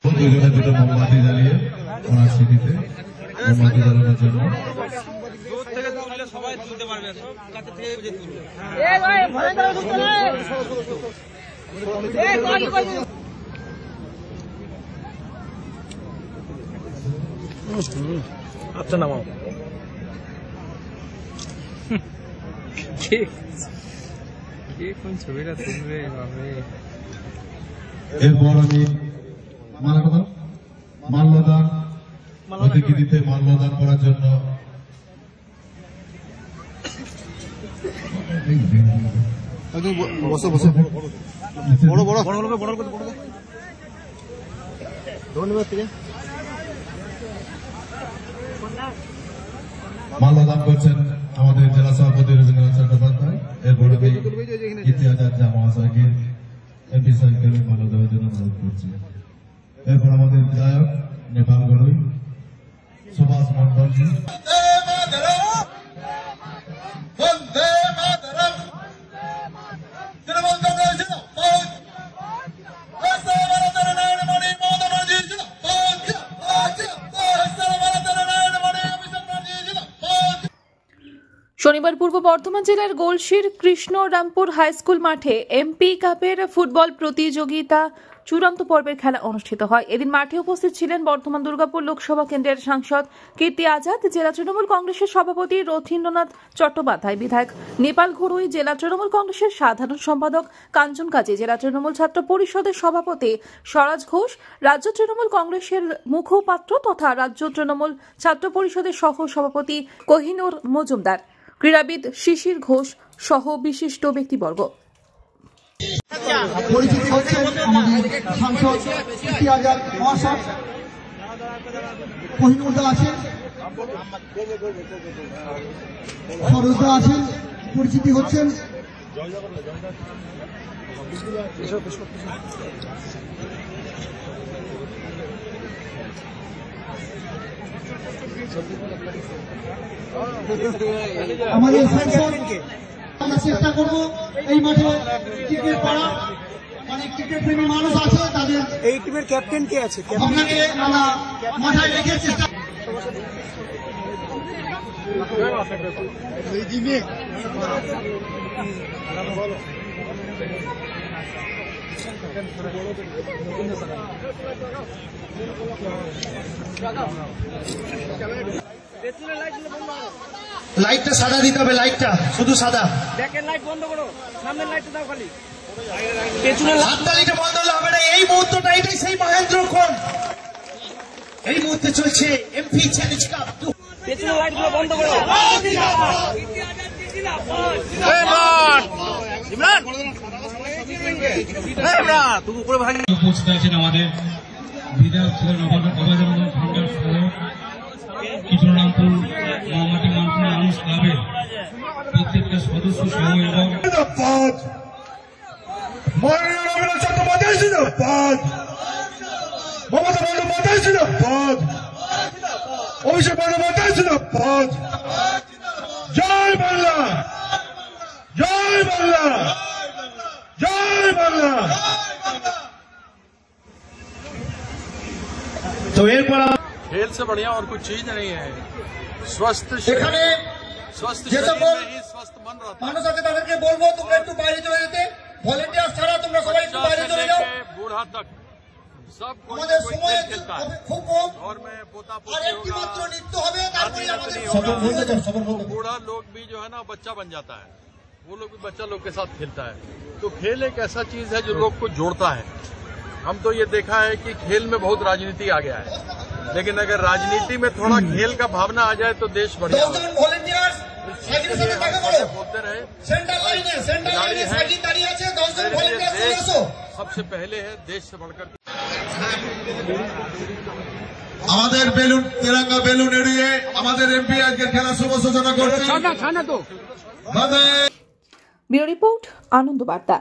দুজনে দুটো মোমবাতি জ্বালিয়ে ওনার স্মৃতিতে মোমবাতি জ্বালানোর জন্য আচ্ছা নামাও। কোন ছবিটা তুলবে ভাবে। এরপর আমি মাল্যদান অতিথিতে মাল্যদান করার জন্য মাল্যদান করছেন আমাদের জেলা সভাপতি রবীন্দ্রনাথ চট্টোপাধ্যায়। এরপর আমি ইতিহাস মহাশয়কে এমপি সাহেবকে মাল্য দেওয়ার জন্য অনুরোধ করছি। এরপর আমাদের বিধায়ক নেপাল গড়ই সুভাষ মন্ডলজি, শনিবার পূর্ব বর্ধমান জেলার গোলশির কৃষ্ণরামপুর হাইস্কুল মাঠে এমপি কাপের ফুটবল প্রতিযোগিতা চূড়ান্ত পর্বের খেলা অনুষ্ঠিত হয়। এদিন মাঠে উপস্থিত ছিলেন বর্ধমান দুর্গাপুর লোকসভা কেন্দ্রের সাংসদ কীর্তি আজাদ, জেলা তৃণমূল কংগ্রেসের সভাপতি রথীন্দ্রনাথ চট্টোপাধ্যায়, বিধায়ক নেপাল ঘড়ুই, জেলা তৃণমূল কংগ্রেসের সাধারণ সম্পাদক কাঞ্চন কাজী, জেলা তৃণমূল ছাত্র পরিষদের সভাপতি স্বরাজ ঘোষ, রাজ্য তৃণমূল কংগ্রেসের মুখপাত্র তথা রাজ্য তৃণমূল ছাত্র পরিষদের সহ সভাপতি কোহিনুর মজুমদার, ক্রীড়াবিদ শিশির ঘোষ সহ বিশিষ্ট ব্যক্তিবর্গ। পরিচিতি হচ্ছেন আমাদের সাংসদ কীর্তি আজাদ মহাশয়, কোহিনুরদা আছেন, সরোজদা আছেন, পরিচিতি হচ্ছেন আমাদের সাংসদ। আমরা চেষ্টা করবো এই মাঠে ক্রিকেট পাড়া অনেক ক্রিকেট প্রেমী মানুষ আছে, তাদের এই টিমের ক্যাপ্টেন কে আছে? আপনাকে আমরা মাথায় রেখে চেষ্টা লাইটটা সাদা দিতে হবে, লাইটটা শুধু সাদা। ব্যাকের লাইট বন্ধ করো, সামনের লাইটটা দাও খালি। হাততালিটা বন্ধ হলে হবে না। এই মুহূর্তটা এটাই সেই মহেন্দ্রক্ষণ। এই মুহূর্তে চলছে এমপি চ্যালেঞ্জ কাপ। পেছনের লাইটগুলো বন্ধ করো। উপস্থিত আছেন আমাদের বিধায়ক কৃষ্ণরামপুর মহামাটি মানুষ ক্লাবের প্রত্যেকটা সদস্য সহ এবং চট্টোপাধ্যায় জিন্দাবাদ, মমতা বন্দ্যোপাধ্যায় জিন্দাবাদ, অভিষেক বন্দ্যোপাধ্যায় জিন্দাবাদ। জয় বাংলা, জয় বাংলা, জয় বাংলা। তো এরপর खेल से बढ़िया और कुछ चीज नहीं है। स्वस्थ এখানে स्वस्थ যে शरीर সকল में ही स्वस्थ मन रहता है। মানুষ আছে তাদেরকে বলবো তোমরা একটু বাইরে চলে যেতে। ভলেন্টিয়ার ছাড়া তোমরা সবাই একটু বাইরে बच्चा চলে से যাও। लेके बूढ़ा तक सब कोई আমাদের ना कोई সময় खेल खेलता है। খুব কম, और में पोता আর पोती একটি মাত্র होगा, নৃত্য হবে, তারপরে আমাদের होगा, बूढ़ा लोग भी जो है ना बच्चा बन जाता है, वो लोग भी बच्चा लोग के साथ खेलता है। तो खेल एक ऐसा चीज है जो लोग को जोड़ता है। हम तो ये देखा है कि खेल में बहुत राजनीति आ गया है, लेकिन अगर राजनीति में थोड़ा खेल का भावना आ जाए तो देश बढ़िया होगा। ভলেন্টিয়ার সাইকেলের সাথে দেখা করো। बोलते रहे সেন্টার লাইনে সাইকেল দাঁড়িয়ে আছে, 10 জন ভলেন্টিয়ার চলে এসো। सबसे पहले है देश से बढ़कर। আমাদের বেলুন তেরঙ্গা বেলুন এড়িয়ে আমাদের এমপি আজকের খেলা শুভ সূচনা করছেন। ব্যুরো রিপোর্ট, আনন্দ বার্তা।